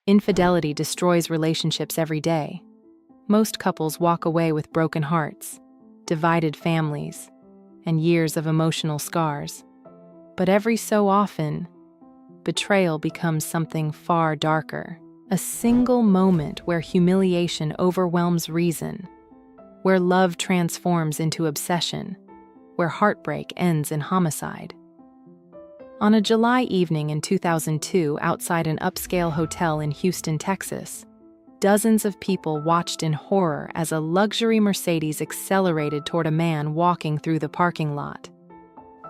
Infidelity destroys relationships every day. Most couples walk away with broken hearts, divided families, and years of emotional scars. But every so often, betrayal becomes something far darker. A single moment where humiliation overwhelms reason, where love transforms into obsession, where heartbreak ends in homicide. On a July evening in 2002 outside an upscale hotel in Houston, Texas, dozens of people watched in horror as a luxury Mercedes accelerated toward a man walking through the parking lot.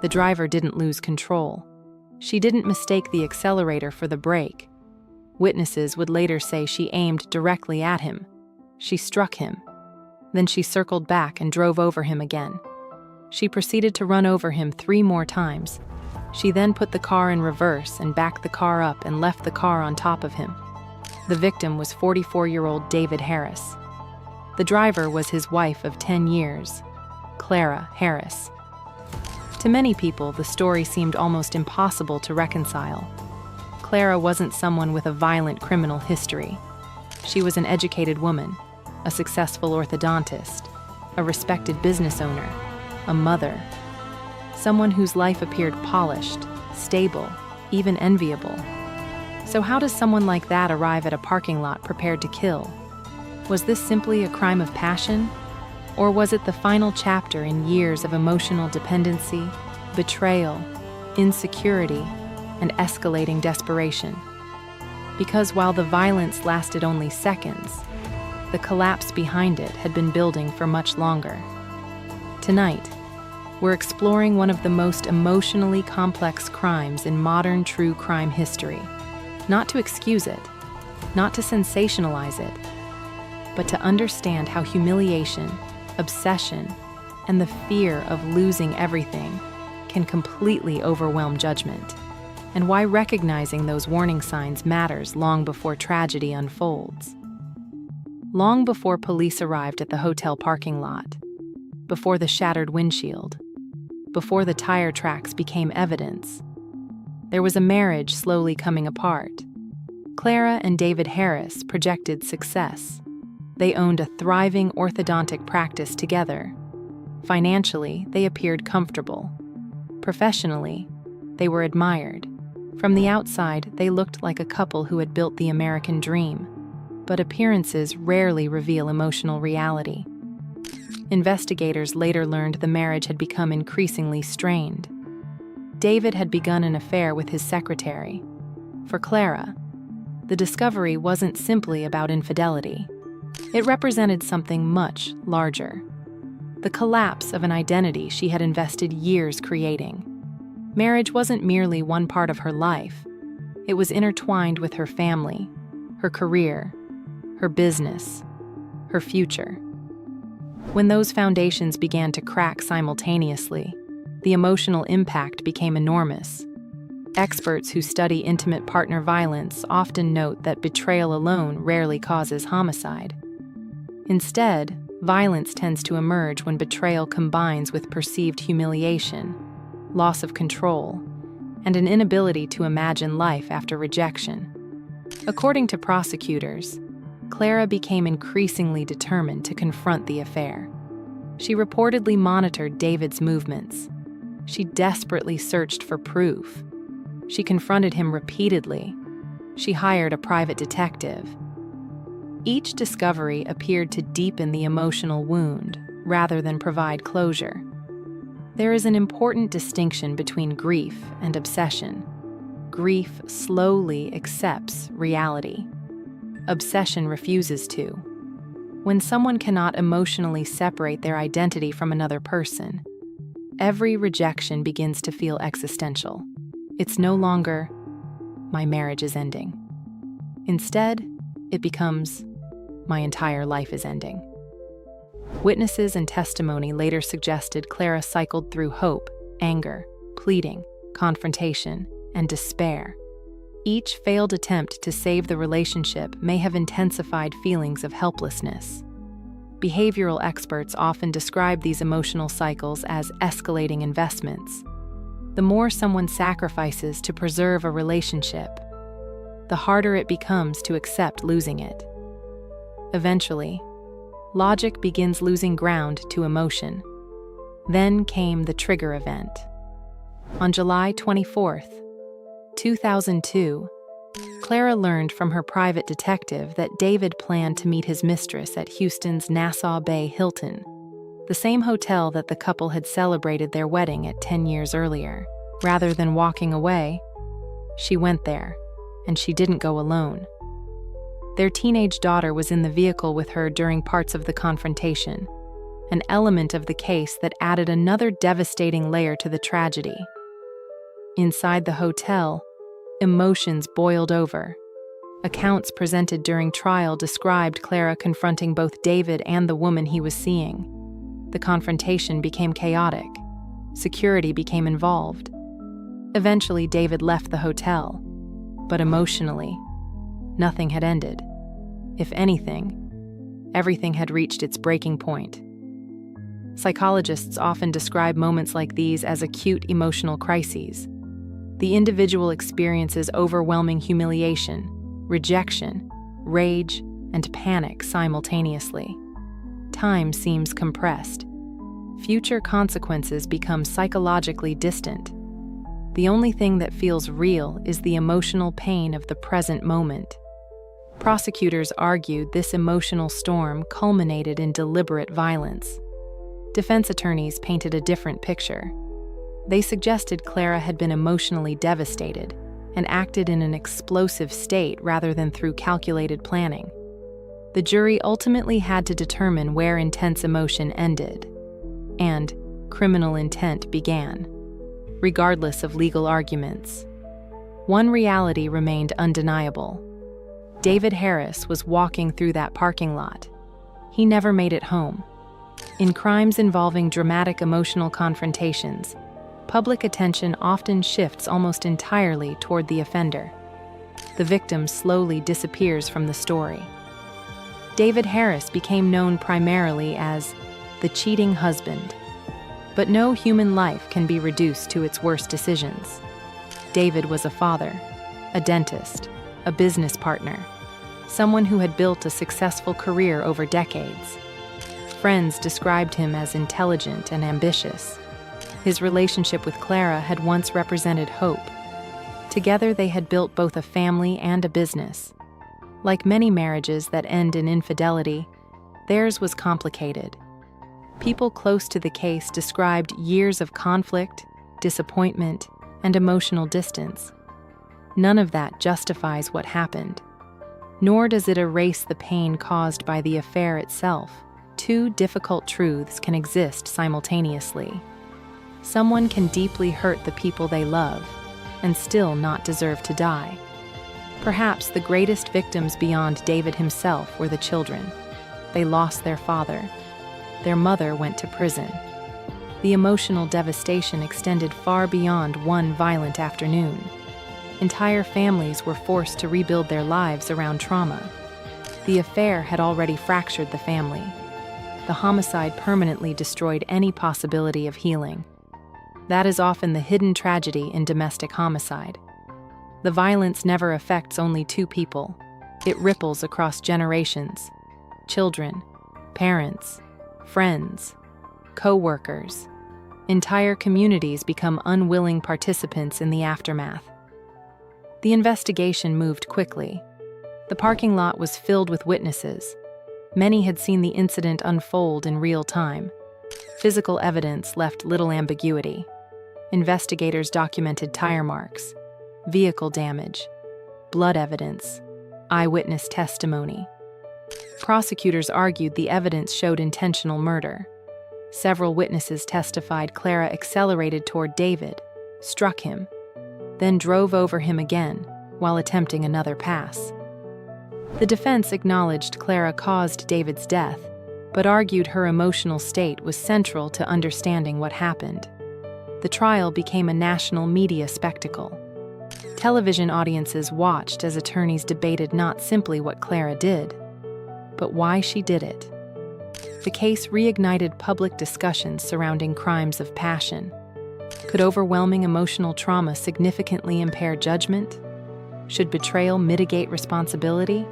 The driver didn't lose control. She didn't mistake the accelerator for the brake. Witnesses would later say she aimed directly at him. She struck him. Then she circled back and drove over him again. She proceeded to run over him 3 more times. She then put the car in reverse and backed the car up and left the car on top of him. The victim was 44-year-old David Harris. The driver was his wife of 10 years, Clara Harris. To many people, the story seemed almost impossible to reconcile. Clara wasn't someone with a violent criminal history. She was an educated woman, a successful orthodontist, a respected business owner, a mother, someone whose life appeared polished, stable, even enviable. So how does someone like that arrive at a parking lot prepared to kill? Was this simply a crime of passion? Or was it the final chapter in years of emotional dependency, betrayal, insecurity, and escalating desperation? Because while the violence lasted only seconds, the collapse behind it had been building for much longer. Tonight, we're exploring one of the most emotionally complex crimes in modern true crime history. Not to excuse it, not to sensationalize it, but to understand how humiliation, obsession, and the fear of losing everything can completely overwhelm judgment, and why recognizing those warning signs matters long before tragedy unfolds. Long before police arrived at the hotel parking lot, before the shattered windshield, before the tire tracks became evidence, there was a marriage slowly coming apart. Clara and David Harris projected success. They owned a thriving orthodontic practice together. Financially, they appeared comfortable. Professionally, they were admired. From the outside, they looked like a couple who had built the American dream. But appearances rarely reveal emotional reality. Investigators later learned the marriage had become increasingly strained. David had begun an affair with his secretary. For Clara, the discovery wasn't simply about infidelity. It represented something much larger. The collapse of an identity she had invested years creating. Marriage wasn't merely one part of her life. It was intertwined with her family, her career, her business, her future. When those foundations began to crack simultaneously, the emotional impact became enormous. Experts who study intimate partner violence often note that betrayal alone rarely causes homicide. Instead, violence tends to emerge when betrayal combines with perceived humiliation, loss of control, and an inability to imagine life after rejection. According to prosecutors, Clara became increasingly determined to confront the affair. She reportedly monitored David's movements. She desperately searched for proof. She confronted him repeatedly. She hired a private detective. Each discovery appeared to deepen the emotional wound rather than provide closure. There is an important distinction between grief and obsession. Grief slowly accepts reality. Obsession refuses to. When someone cannot emotionally separate their identity from another person, every rejection begins to feel existential. It's no longer, my marriage is ending. Instead, it becomes, my entire life is ending. Witnesses and testimony later suggested Clara cycled through hope, anger, pleading, confrontation, and despair. Each failed attempt to save the relationship may have intensified feelings of helplessness. Behavioral experts often describe these emotional cycles as escalating investments. The more someone sacrifices to preserve a relationship, the harder it becomes to accept losing it. Eventually, logic begins losing ground to emotion. Then came the trigger event. On July 24, 2002, Clara learned from her private detective that David planned to meet his mistress at Houston's Nassau Bay Hilton, the same hotel that the couple had celebrated their wedding at 10 years earlier. Rather than walking away, she went there, and she didn't go alone. Their teenage daughter was in the vehicle with her during parts of the confrontation, an element of the case that added another devastating layer to the tragedy. Inside the hotel, emotions boiled over. Accounts presented during trial described Clara confronting both David and the woman he was seeing. The confrontation became chaotic. Security became involved. Eventually, David left the hotel, but emotionally, nothing had ended. If anything, everything had reached its breaking point. Psychologists often describe moments like these as acute emotional crises. The individual experiences overwhelming humiliation, rejection, rage, and panic simultaneously. Time seems compressed. Future consequences become psychologically distant. The only thing that feels real is the emotional pain of the present moment. Prosecutors argued this emotional storm culminated in deliberate violence. Defense attorneys painted a different picture. They suggested Clara had been emotionally devastated and acted in an explosive state rather than through calculated planning. The jury ultimately had to determine where intense emotion ended and criminal intent began, regardless of legal arguments. One reality remained undeniable. David Harris was walking through that parking lot. He never made it home. In crimes involving dramatic emotional confrontations, public attention often shifts almost entirely toward the offender. The victim slowly disappears from the story. David Harris became known primarily as the cheating husband. But no human life can be reduced to its worst decisions. David was a father, a dentist, a business partner, someone who had built a successful career over decades. Friends described him as intelligent and ambitious. His relationship with Clara had once represented hope. Together they had built both a family and a business. Like many marriages that end in infidelity, theirs was complicated. People close to the case described years of conflict, disappointment, and emotional distance. None of that justifies what happened, nor does it erase the pain caused by the affair itself. Two difficult truths can exist simultaneously. Someone can deeply hurt the people they love and still not deserve to die. Perhaps the greatest victims beyond David himself were the children. They lost their father. Their mother went to prison. The emotional devastation extended far beyond one violent afternoon. Entire families were forced to rebuild their lives around trauma. The affair had already fractured the family. The homicide permanently destroyed any possibility of healing. That is often the hidden tragedy in domestic homicide. The violence never affects only two people. It ripples across generations. Children, parents, friends, co-workers. Entire communities become unwilling participants in the aftermath. The investigation moved quickly. The parking lot was filled with witnesses. Many had seen the incident unfold in real time. Physical evidence left little ambiguity. Investigators documented tire marks, vehicle damage, blood evidence, eyewitness testimony. Prosecutors argued the evidence showed intentional murder. Several witnesses testified Clara accelerated toward David, struck him, then drove over him again while attempting another pass. The defense acknowledged Clara caused David's death, but argued her emotional state was central to understanding what happened. The trial became a national media spectacle. Television audiences watched as attorneys debated not simply what Clara did, but why she did it. The case reignited public discussions surrounding crimes of passion. Could overwhelming emotional trauma significantly impair judgment? Should betrayal mitigate responsibility?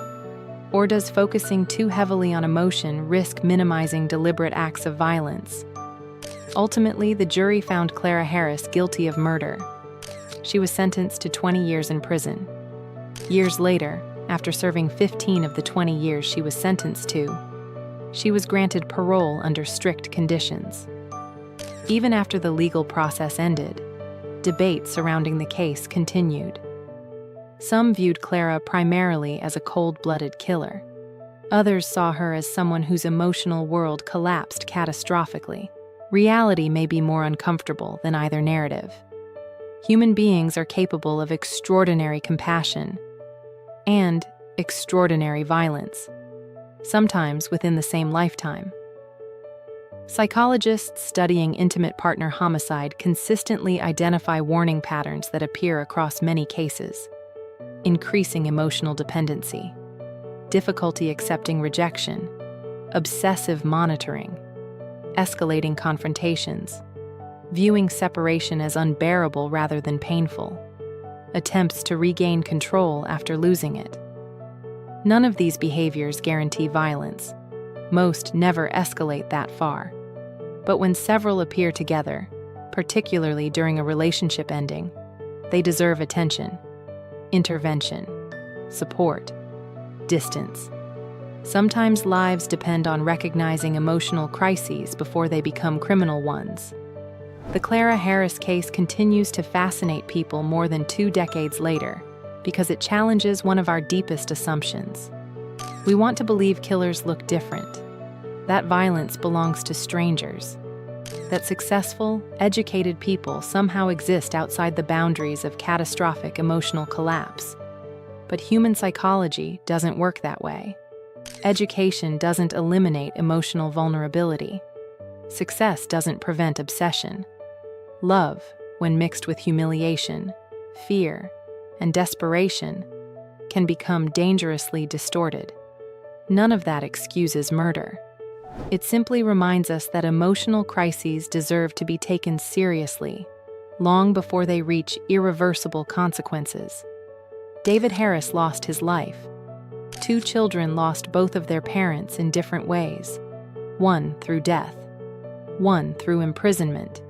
Or does focusing too heavily on emotion risk minimizing deliberate acts of violence? Ultimately, the jury found Clara Harris guilty of murder. She was sentenced to 20 years in prison. Years later, after serving 15 of the 20 years she was sentenced to, she was granted parole under strict conditions. Even after the legal process ended, debate surrounding the case continued. Some viewed Clara primarily as a cold-blooded killer. Others saw her as someone whose emotional world collapsed catastrophically. Reality may be more uncomfortable than either narrative. Human beings are capable of extraordinary compassion and extraordinary violence, sometimes within the same lifetime. Psychologists studying intimate partner homicide consistently identify warning patterns that appear across many cases. Increasing emotional dependency, difficulty accepting rejection, obsessive monitoring, escalating confrontations, viewing separation as unbearable rather than painful, attempts to regain control after losing it. None of these behaviors guarantee violence. Most never escalate that far. But when several appear together, particularly during a relationship ending, they deserve attention, intervention, support, distance. Sometimes lives depend on recognizing emotional crises before they become criminal ones. The Clara Harris case continues to fascinate people more than 2 decades later because it challenges one of our deepest assumptions. We want to believe killers look different, that violence belongs to strangers, that successful, educated people somehow exist outside the boundaries of catastrophic emotional collapse. But human psychology doesn't work that way. Education doesn't eliminate emotional vulnerability. Success doesn't prevent obsession. Love, when mixed with humiliation, fear, and desperation, can become dangerously distorted. None of that excuses murder. It simply reminds us that emotional crises deserve to be taken seriously, long before they reach irreversible consequences. David Harris lost his life. 2 children lost both of their parents in different ways, one through death, one through imprisonment,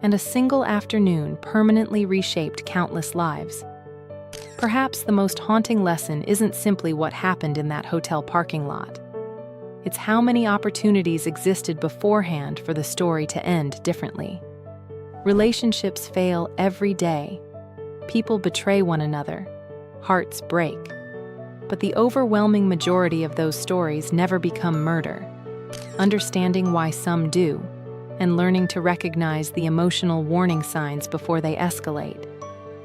and a single afternoon permanently reshaped countless lives. Perhaps the most haunting lesson isn't simply what happened in that hotel parking lot. It's how many opportunities existed beforehand for the story to end differently. Relationships fail every day. People betray one another. Hearts break. But the overwhelming majority of those stories never become murder. Understanding why some do, and learning to recognize the emotional warning signs before they escalate,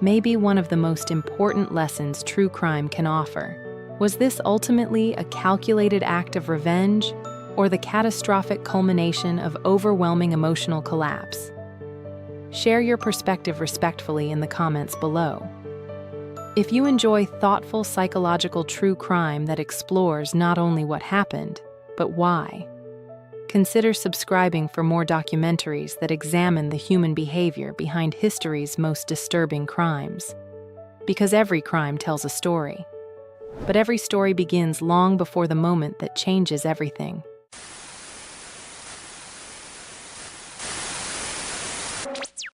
may be one of the most important lessons true crime can offer. Was this ultimately a calculated act of revenge, or the catastrophic culmination of overwhelming emotional collapse? Share your perspective respectfully in the comments below. If you enjoy thoughtful psychological true crime that explores not only what happened, but why, consider subscribing for more documentaries that examine the human behavior behind history's most disturbing crimes. Because every crime tells a story. But every story begins long before the moment that changes everything.